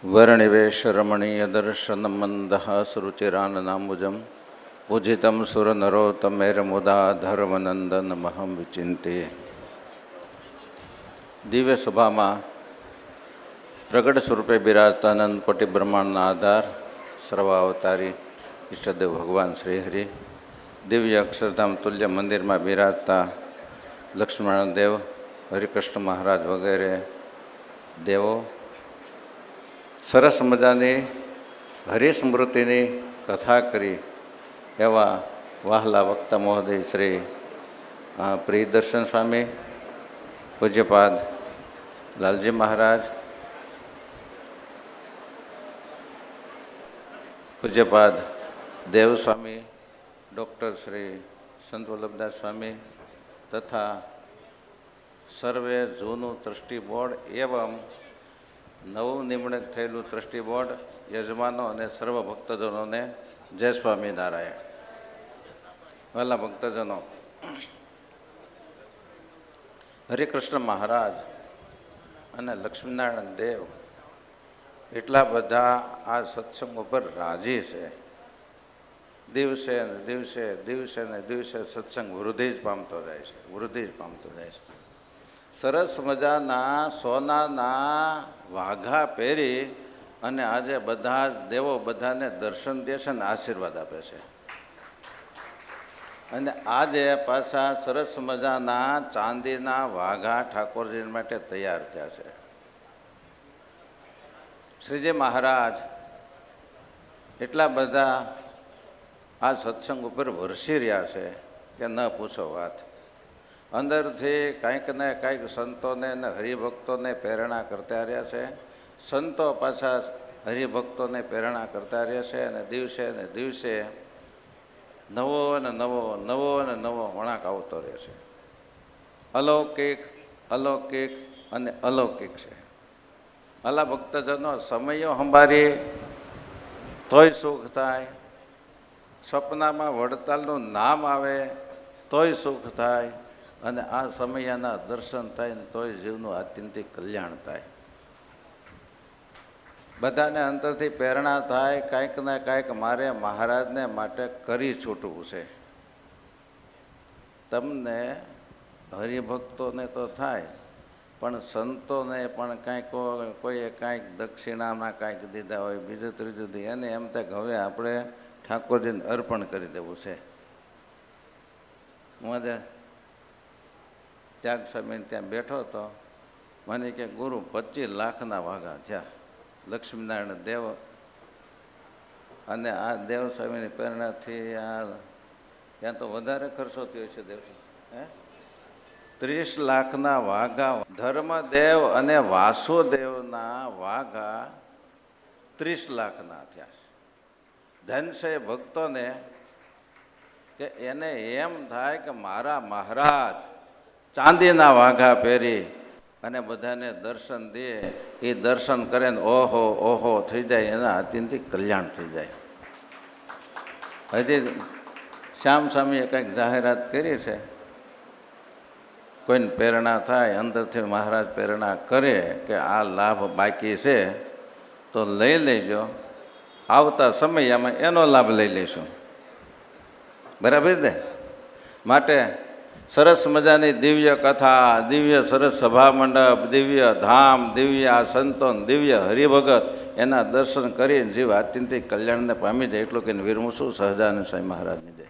वर्णिवेशरमणीयदर्शनमन्दहासरुचिराननाम्बुजं पूजितं सुरनरोत्तमेर्मुदा धर्मनन्दनमहं विचिन्ते। દિવ્ય સભામાં પ્રગટ સ્વરૂપે બિરાજતા અનંત કોટી બ્રહ્માંડના આધાર સર્વાવતારી ઈષ્ટદેવ ભગવાન શ્રી હરિ, દિવ્ય અક્ષરધામ તુલ્ય મંદિરમાં બિરાજતા લક્ષ્મણ દેવ, હરિકૃષ્ણ મહારાજ વગેરે દેવો, સરસ મજાની હરિસ્મૃતિની કથા કરી એવા વહાલા વક્તા મહોદય શ્રી પ્રિયદર્શન સ્વામી, પૂજ્યપાદ લાલજી મહારાજ, પૂજ્યપાદ દેવ સ્વામી, ડૉક્ટર શ્રી સંત વલ્લભદાસ સ્વામી તથા સર્વે જૂનું ટ્રસ્ટી બોર્ડ એવં નવું નિમણૂક થયેલું ટ્રસ્ટી બોર્ડ, યજમાનો અને સર્વ ભક્તજનોને જય સ્વામિનારાયણ. વહાલા ભક્તજનો, હરિકૃષ્ણ મહારાજ અને લક્ષ્મીનારાયણ દેવ એટલા બધા આ સત્સંગ ઉપર રાજી છે. દિવસે ને દિવસે દિવસે ને દિવસે સત્સંગ વૃદ્ધિ જ પામતો જાય છે, વૃદ્ધિ જ પામતો જાય છે. સરસ મજાના સોનાના વાઘા પહેરી અને આજે બધા જ દેવો બધાને દર્શન દે છે અને આશીર્વાદ આપે છે. અને આજે પાછા સરસ મજાના ચાંદીના વાઘા ઠાકોરજી માટે તૈયાર થયા છે. શ્રીજી મહારાજ એટલા બધા આ સત્સંગ ઉપર વરસી રહ્યા છે કે ન પૂછો વાત. અંદરથી કાંઈક ને કાંઈક સંતોને ને હરિભક્તોને પ્રેરણા કરતા રહ્યા છે. સંતો પાછા હરિભક્તોને પ્રેરણા કરતા રહ્યા છે અને દિવસે ને દિવસે નવો અને નવો નવો અને નવો વળાંક આવતો રહે છે. અલૌકિક અલૌકિક અને અલૌકિક છે. અલા ભક્તજનો, સમયો સંભાળી તોય સુખ થાય, સપનામાં વડતાલનું નામ આવે તોય સુખ થાય, અને આ સમયના દર્શન થાય ને તોય જીવનું આત્યંતિક કલ્યાણ થાય. બધાને અંતરથી પ્રેરણા થાય, કાંઈક ને કાંઈક મારે મહારાજને માટે કરી છૂટવું છે. તમને હરિભક્તોને તો થાય, પણ સંતોને પણ કાંઈક કોઈએ કાંઈક દક્ષિણામાં કાંઈક દીધા હોય, બીજું ત્રીજું દી, એને એમ થાય કે હવે આપણે ઠાકોરજીને અર્પણ કરી દેવું છે. હું આજે ત્યાગ સ્વામીને ત્યાં બેઠો હતો, મને કે ગુરુ 25 લાખના વાઘા થયા લક્ષ્મીનારાયણ દેવ, અને આ દેવ સ્વામીની પ્રેરણાથી ત્યાં તો વધારે ખર્ચો થયો છે. દેવ 30 લાખના વાઘા, ધર્મદેવ અને વાસુદેવના વાઘા 30 લાખના થયા છે. ધન છે ભક્તોને કે એને એમ થાય કે મારા મહારાજ ચાંદીના વાઘા પહેરી અને બધાને દર્શન દે, એ દર્શન કરે ને ઓહો ઓહો થઈ જાય, એના આત્યંતિક કલ્યાણ થઈ જાય. હજી શ્યામ સ્વામીએ કંઈક જાહેરાત કરી છે, કોઈને પ્રેરણા થાય, અંદરથી મહારાજ પ્રેરણા કરે કે આ લાભ બાકી છે તો લઈ લેજો, આવતા સમયમાં એનો લાભ લઈ લઈશું. બરાબર ને? માટે સરસ મજાની દિવ્ય કથા, દિવ્ય સરસ સભા મંડપ, દિવ્ય ધામ, દિવ્ય આ સંતોન, દિવ્ય હરિભગત, એના દર્શન કરીને જીવ આત્યંતિક કલ્યાણને પામી જાય. એટલું કહીને વિરમું છું. સહજાનંદ સ્વામી મહારાજની જય.